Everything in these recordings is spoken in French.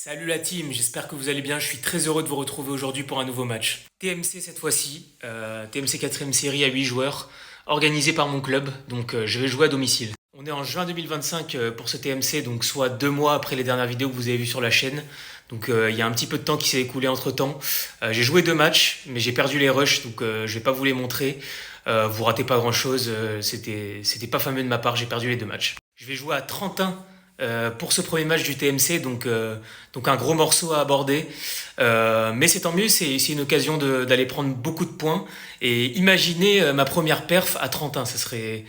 Salut la team, j'espère que vous allez bien. Je suis très heureux de vous retrouver aujourd'hui pour un nouveau match. TMC cette fois-ci, TMC 4ème série à 8 joueurs, organisé par mon club, donc je vais jouer à domicile. On est en juin 2025 pour ce TMC, donc soit 2 mois après les dernières vidéos que vous avez vues sur la chaîne. Donc il y a un petit peu de temps qui s'est écoulé entre temps. J'ai joué 2 matchs, mais j'ai perdu les rushs, donc je vais pas vous les montrer. Vous ratez pas grand chose, c'était pas fameux de ma part, j'ai perdu les 2 matchs. Je vais jouer à Trentin pour ce premier match du TMC, donc un gros morceau à aborder. Mais c'est tant mieux, c'est une occasion d'aller prendre beaucoup de points. Et imaginez ma première perf à Trentin, ça serait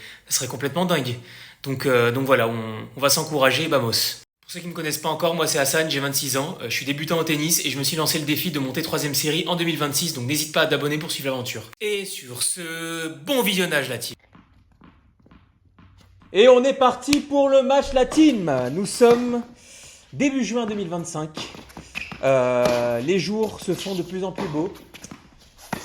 complètement dingue. Donc voilà, on va s'encourager, vamos. Pour ceux qui ne me connaissent pas encore, moi c'est Hassan, j'ai 26 ans, je suis débutant au tennis et je me suis lancé le défi de monter 3ème série en 2026, donc n'hésite pas à t'abonner pour suivre l'aventure. Et sur ce, bon visionnage la team. Et on est parti pour le match la team. Nous sommes début juin 2025. Les jours se font de plus en plus beaux.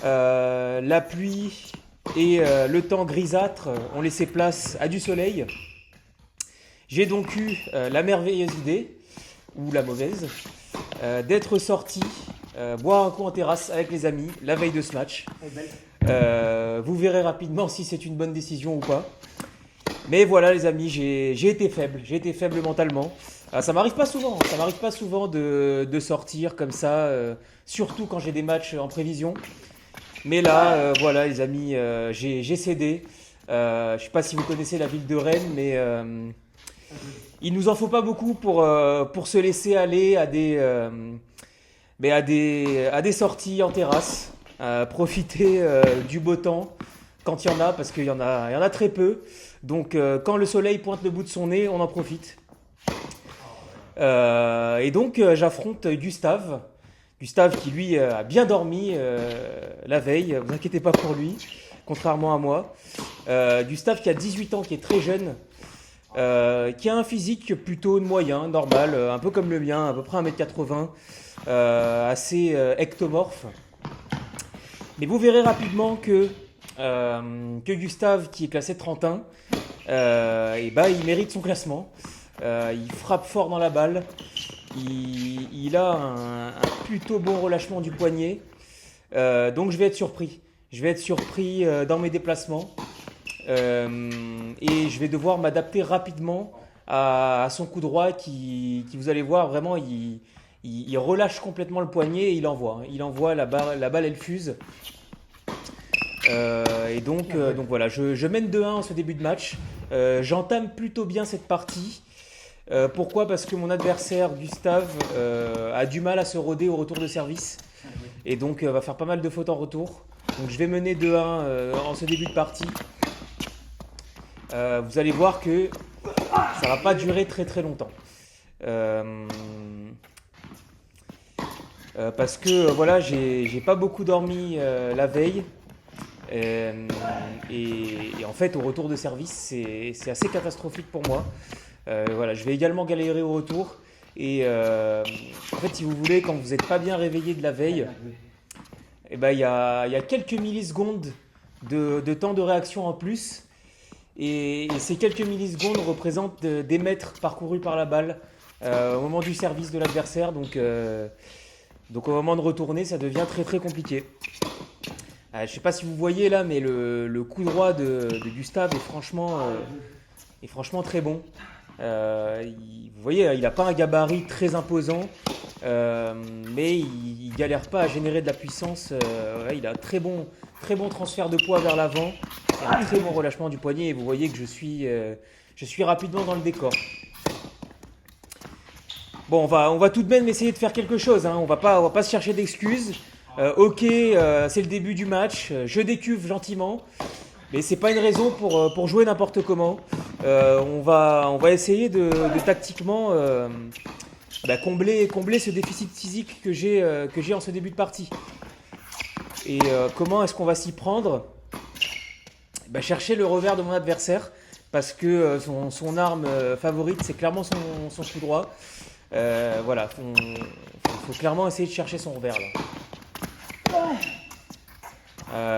La pluie et le temps grisâtre ont laissé place à du soleil. J'ai donc eu la merveilleuse idée, ou la mauvaise, d'être sorti boire un coup en terrasse avec les amis la veille de ce match. Vous verrez rapidement si c'est une bonne décision ou pas. Mais voilà les amis, j'ai été faible mentalement. Ça m'arrive pas souvent de sortir comme ça, surtout quand j'ai des matchs en prévision. Mais là, voilà les amis, j'ai cédé. Je sais pas si vous connaissez la ville de Rennes, mais il nous en faut pas beaucoup pour se laisser aller à des sorties en terrasse, profiter du beau temps quand il y en a, parce qu'il y en a très peu. Donc quand le soleil pointe le bout de son nez, on en profite. Et donc j'affronte Gustave. Gustave qui lui a bien dormi la veille, vous inquiétez pas pour lui, contrairement à moi. Gustave qui a 18 ans, qui est très jeune, qui a un physique plutôt de moyen, normal, un peu comme le mien, à peu près 1m80, assez ectomorphe. Mais vous verrez rapidement que Gustave, qui est classé Trentin, il mérite son classement. Il frappe fort dans la balle. Il a un plutôt bon relâchement du poignet. Donc je vais être surpris. Je vais être surpris dans mes déplacements. Et je vais devoir m'adapter rapidement à son coup droit qui, vous allez voir, vraiment, il relâche complètement le poignet et il envoie. Il envoie la balle, elle fuse. Et donc voilà, je mène 2-1 en ce début de match. J'entame plutôt bien cette partie. Pourquoi ? Parce que mon adversaire Gustave a du mal à se roder au retour de service et donc va faire pas mal de fautes en retour. Donc je vais mener 2-1 en ce début de partie. Vous allez voir que ça va pas durer très très longtemps. Parce que voilà, j'ai pas beaucoup dormi la veille. Et en fait, au retour de service, c'est assez catastrophique pour moi. Voilà, je vais également galérer au retour. Et en fait, si vous voulez, quand vous n'êtes pas bien réveillé de la veille, il y a quelques millisecondes de temps de réaction en plus. Et ces quelques millisecondes représentent des mètres parcourus par la balle au moment du service de l'adversaire. Donc au moment de retourner, ça devient très très compliqué. Je ne sais pas si vous voyez là, mais le coup droit de Gustave est franchement très bon. Vous voyez, il n'a pas un gabarit très imposant, mais il ne galère pas à générer de la puissance. Il a un très bon transfert de poids vers l'avant, et un très bon relâchement du poignet. Et vous voyez que je suis rapidement dans le décor. Bon, on va tout de même essayer de faire quelque chose. On va pas se chercher d'excuses. C'est le début du match, je décuve gentiment, mais c'est pas une raison pour jouer n'importe comment. On va essayer de tactiquement combler ce déficit physique que j'ai en ce début de partie. Et comment est-ce qu'on va s'y prendre ? Chercher le revers de mon adversaire, parce que son arme favorite, c'est clairement son coup droit. Voilà, faut clairement essayer de chercher son revers là.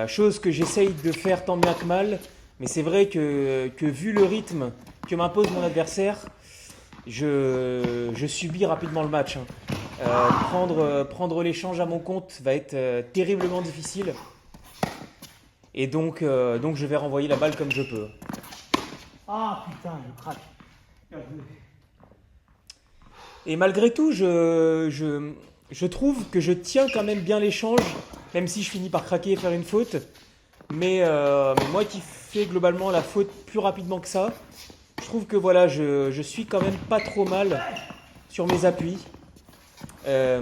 Chose que j'essaye de faire tant bien que mal, mais c'est vrai que vu le rythme que m'impose mon adversaire, je subis rapidement le match. Prendre l'échange à mon compte va être terriblement difficile. Et donc je vais renvoyer la balle comme je peux. Ah putain, je craque. Et malgré tout, je trouve que je tiens quand même bien l'échange, même si je finis par craquer et faire une faute. Mais moi qui fais globalement la faute plus rapidement que ça, je trouve que voilà, je suis quand même pas trop mal sur mes appuis. Euh,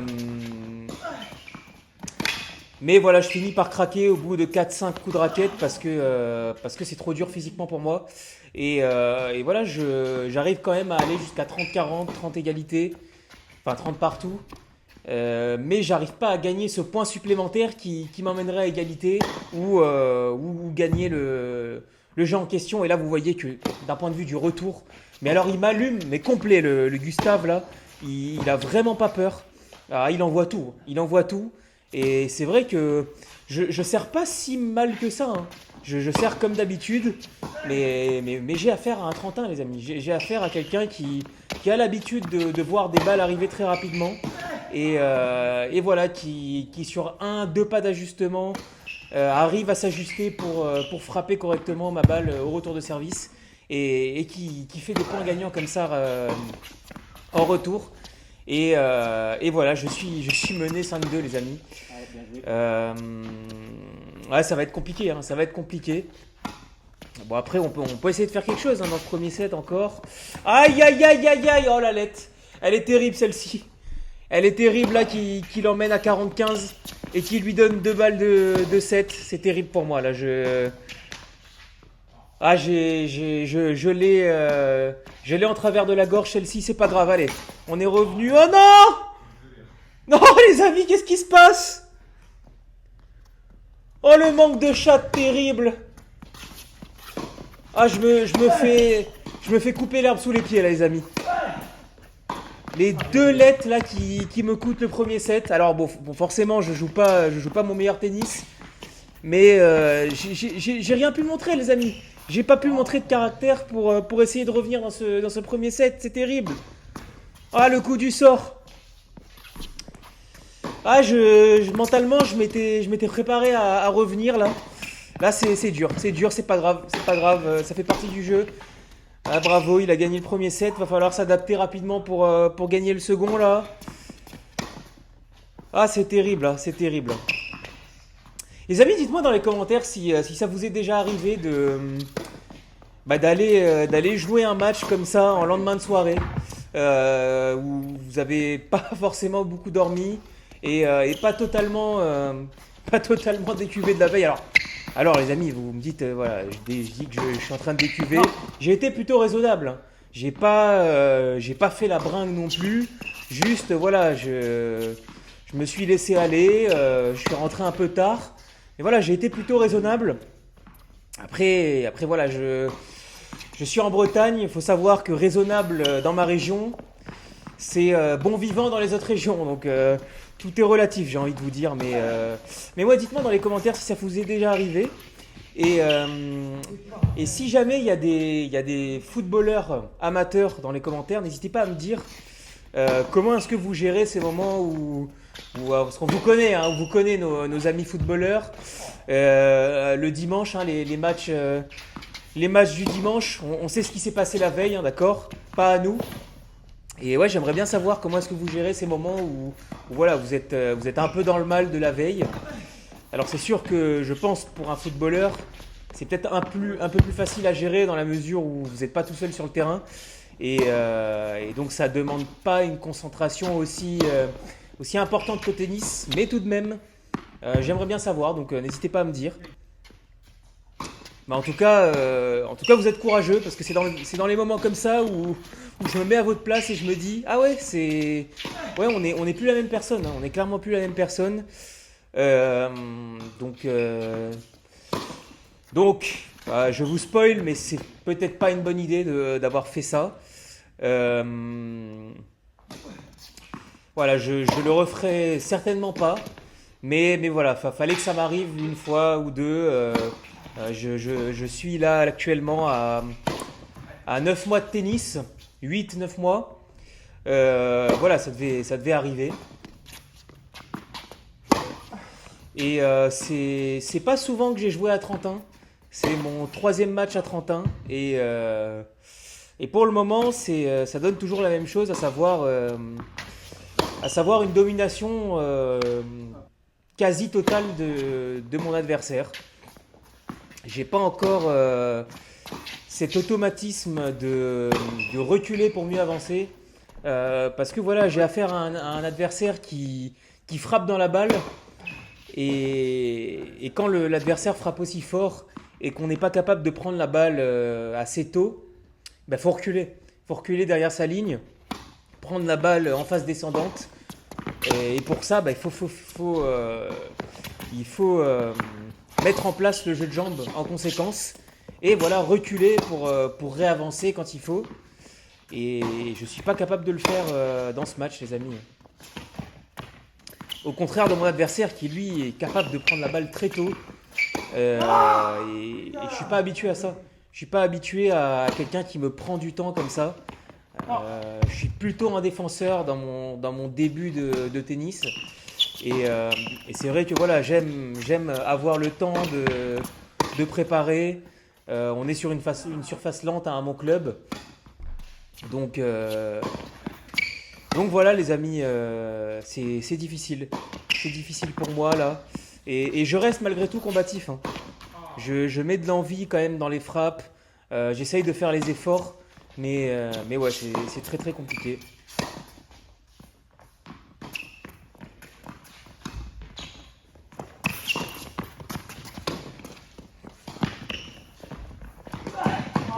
mais voilà, je finis par craquer au bout de 4-5 coups de raquette parce que c'est trop dur physiquement pour moi. Et voilà, j'arrive quand même à aller jusqu'à 30-40, 30 égalités, enfin 30 partout. Mais j'arrive pas à gagner ce point supplémentaire qui m'emmènerait à égalité ou gagner le jeu en question. Et là, vous voyez que d'un point de vue du retour, mais alors il m'allume, mais complet, le Gustave là, il a vraiment pas peur. Ah, il envoie tout, il envoie tout. Et c'est vrai que je sers pas si mal que ça, hein. Je sers comme d'habitude, mais j'ai affaire à un Trentin, les amis. J'ai affaire à quelqu'un qui a l'habitude de voir des balles arriver très rapidement. Et voilà, qui sur un, deux pas d'ajustement arrive à s'ajuster pour frapper correctement ma balle au retour de service. Et qui fait des points gagnants comme ça en retour. Et voilà, je suis mené 5-2, les amis. Ouais, bien joué. Ouais, ça va être compliqué, hein, ça va être compliqué. Bon, après, on peut essayer de faire quelque chose, hein, dans ce premier set encore. Aïe, aïe, aïe, aïe, aïe, oh la lette. Elle est terrible, celle-ci. Elle est terrible, là, qui l'emmène à 40-15 et qui lui donne 2 balles de 7. C'est terrible pour moi, là. Ah, je l'ai en travers de la gorge, celle-ci, c'est pas grave, allez. On est revenu. Oh non! Non, les amis, qu'est-ce qui se passe? Oh, le manque de chat terrible. Ah, je me fais couper l'herbe sous les pieds, là, les amis. Les 2 lettres, là, qui me coûtent le premier set. Alors, bon, forcément, je joue pas mon meilleur tennis. Mais j'ai rien pu montrer, les amis. J'ai pas pu montrer de caractère pour essayer de revenir dans ce premier set. C'est terrible. Ah, le coup du sort. Ah, mentalement, je m'étais préparé à revenir, là. Là, c'est dur, c'est pas grave, ça fait partie du jeu. Ah, bravo, il a gagné le premier set, va falloir s'adapter rapidement pour gagner le second, là. Ah, c'est terrible, là, c'est terrible. Les amis, dites-moi dans les commentaires si ça vous est déjà arrivé d'aller jouer un match comme ça en lendemain de soirée, où vous avez pas forcément beaucoup dormi et pas totalement décuvé de la veille. Alors les amis, vous me dites, voilà, je dis que je suis en train de décuver. J'ai été plutôt raisonnable, hein. J'ai pas fait la bringue non plus. Juste, voilà, je me suis laissé aller. Je suis rentré un peu tard. Et voilà, j'ai été plutôt raisonnable. Après voilà, je suis en Bretagne. Il faut savoir que raisonnable dans ma région, c'est bon vivant dans les autres régions. Donc tout est relatif, j'ai envie de vous dire. Mais ouais, dites-moi dans les commentaires si ça vous est déjà arrivé. Et si jamais il y a des footballeurs amateurs dans les commentaires, n'hésitez pas à me dire comment est-ce que vous gérez ces moments où parce qu'on vous connaît, hein, on vous connaît nos amis footballeurs. Le dimanche, hein, les matchs du dimanche, on sait ce qui s'est passé la veille, hein, d'accord? Pas à nous. Et ouais, j'aimerais bien savoir comment est-ce que vous gérez ces moments où voilà, vous êtes un peu dans le mal de la veille. Alors c'est sûr que je pense pour un footballeur, c'est peut-être un peu plus facile à gérer dans la mesure où vous n'êtes pas tout seul sur le terrain. Et donc ça ne demande pas une concentration aussi importante qu'au tennis. Mais tout de même, j'aimerais bien savoir, donc n'hésitez pas à me dire. En tout cas, vous êtes courageux parce que c'est dans les moments comme ça où je me mets à votre place et je me dis ah ouais, on est plus la même personne, hein, on est clairement plus la même personne. Je vous spoil, mais c'est peut-être pas une bonne idée d'avoir fait ça. Voilà, je le referai certainement pas, mais voilà, fallait que ça m'arrive une fois ou deux. Je suis là actuellement à 9 mois de tennis, 8-9 mois. Voilà, ça devait arriver. Et c'est pas souvent que j'ai joué à 31. C'est mon troisième match à 31. Et pour le moment, ça donne toujours la même chose, à savoir une domination quasi totale de mon adversaire. J'ai pas encore cet automatisme de reculer pour mieux avancer. Parce que voilà, j'ai affaire à un adversaire qui frappe dans la balle. Et quand l'adversaire frappe aussi fort et qu'on n'est pas capable de prendre la balle assez tôt, il faut reculer. Faut reculer derrière sa ligne, prendre la balle en phase descendante. Et pour ça, il faut mettre en place le jeu de jambes en conséquence. Et voilà, reculer pour réavancer quand il faut. Et je ne suis pas capable de le faire dans ce match, les amis. Au contraire de mon adversaire qui, lui, est capable de prendre la balle très tôt. Et je ne suis pas habitué à ça. Je ne suis pas habitué à quelqu'un qui me prend du temps comme ça. Je suis plutôt un défenseur dans mon début de tennis. Et c'est vrai que voilà, j'aime avoir le temps de préparer. On est sur une surface lente à mon club. Donc voilà les amis, c'est difficile. C'est difficile pour moi là. Et je reste malgré tout combatif, hein. Je mets de l'envie quand même dans les frappes. J'essaye de faire les efforts. Mais ouais, c'est très très compliqué.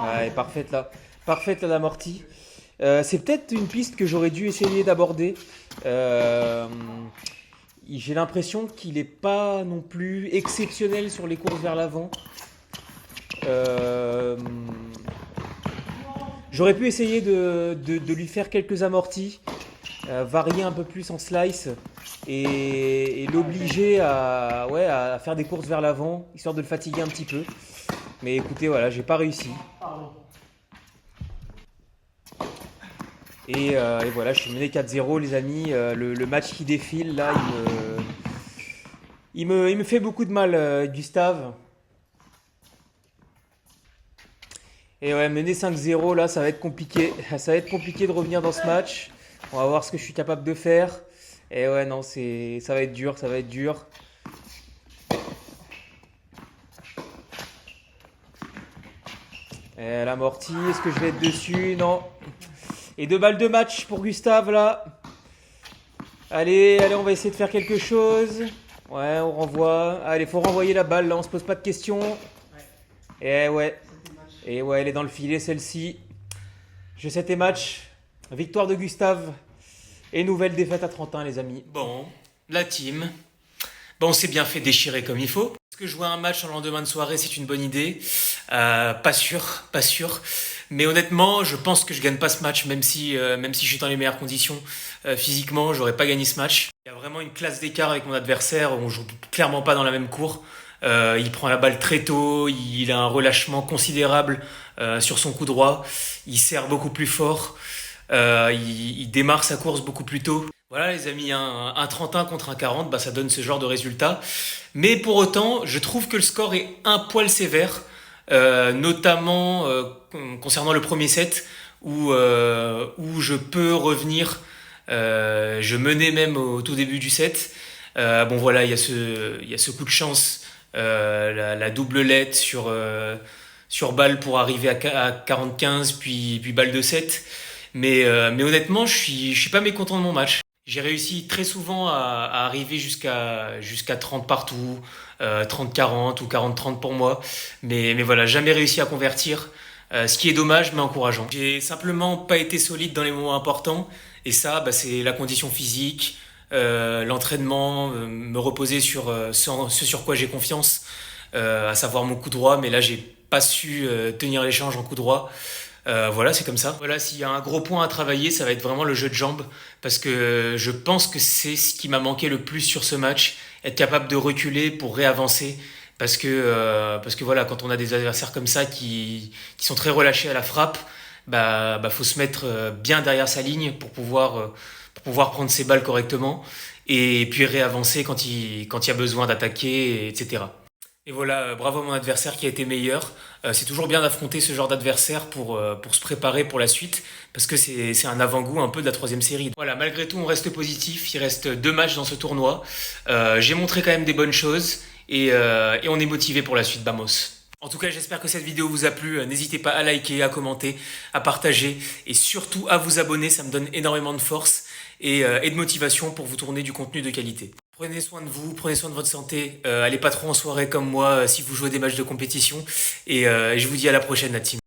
Ouais, parfaite là. Parfaite l'amorti. C'est peut-être une piste que j'aurais dû essayer d'aborder. Euh, j'ai l'impression qu'il n'est pas non plus exceptionnel sur les courses vers l'avant. Euh, J'aurais pu essayer de lui faire quelques amortis, varier un peu plus en slice et l'obliger à faire des courses vers l'avant, histoire de le fatiguer un petit peu. Mais écoutez, voilà, j'ai pas réussi. Et voilà, je suis mené 4-0, les amis. Le match qui défile, là, il me fait beaucoup de mal, Gustave. Et ouais, mené 5-0, là, ça va être compliqué. Ça va être compliqué de revenir dans ce match. On va voir ce que je suis capable de faire. Et ouais, non, ça va être dur, ça va être dur. Et l'amorti, est-ce que je vais être dessus? Non. Et 2 balles de match pour Gustave, là. Allez, on va essayer de faire quelque chose. Ouais, on renvoie. Allez, faut renvoyer la balle, là, on se pose pas de questions. Et ouais. Et ouais, elle est dans le filet, celle-ci. Je sais tes matchs. Victoire de Gustave. Et nouvelle défaite à 31, les amis. Bon, la team. Bon, on s'est bien fait déchirer comme il faut. Est-ce que jouer un match en lendemain de soirée, c'est une bonne idée? Pas sûr, pas sûr. Mais honnêtement, je pense que je gagne pas ce match, même si je suis dans les meilleures conditions. Physiquement, j'aurais pas gagné ce match. Il y a vraiment une classe d'écart avec mon adversaire. On joue clairement pas dans la même cour. Il prend la balle très tôt. Il a un relâchement considérable sur son coup droit. Il sert beaucoup plus fort. Il démarre sa course beaucoup plus tôt. Voilà les amis, un 31 contre un 40, ça donne ce genre de résultat. Mais pour autant, je trouve que le score est un poil sévère, notamment concernant le premier set, où je peux revenir, je menais même au tout début du set. Bon voilà, il y a ce coup de chance, la double let sur balle pour arriver à 40-15, puis balle de 7. Mais honnêtement, je suis pas mécontent de mon match. J'ai réussi très souvent à arriver jusqu'à 30 partout, 30-40 ou 40-30 pour moi. Mais voilà, jamais réussi à convertir. Ce qui est dommage, mais encourageant. J'ai simplement pas été solide dans les moments importants. Et ça, c'est la condition physique, l'entraînement, me reposer sur ce sur quoi j'ai confiance, à savoir mon coup droit. Mais là, j'ai pas su tenir l'échange en coup droit. Voilà, c'est comme ça. Voilà, s'il y a un gros point à travailler, ça va être vraiment le jeu de jambes, parce que je pense que c'est ce qui m'a manqué le plus sur ce match, être capable de reculer pour réavancer, parce que voilà, quand on a des adversaires comme ça qui sont très relâchés à la frappe, faut se mettre bien derrière sa ligne pour pouvoir prendre ses balles correctement et puis réavancer quand il y a besoin d'attaquer, etc. Et voilà, bravo à mon adversaire qui a été meilleur. C'est toujours bien d'affronter ce genre d'adversaire pour se préparer pour la suite, parce que c'est un avant-goût un peu de la troisième série. Voilà, malgré tout, on reste positif. Il reste 2 matchs dans ce tournoi. J'ai montré quand même des bonnes choses et on est motivé pour la suite, Vamos. En tout cas, j'espère que cette vidéo vous a plu. N'hésitez pas à liker, à commenter, à partager et surtout à vous abonner. Ça me donne énormément de force et de motivation pour vous tourner du contenu de qualité. Prenez soin de vous, prenez soin de votre santé. Allez pas trop en soirée comme moi si vous jouez des matchs de compétition. Et je vous dis à la prochaine, la team.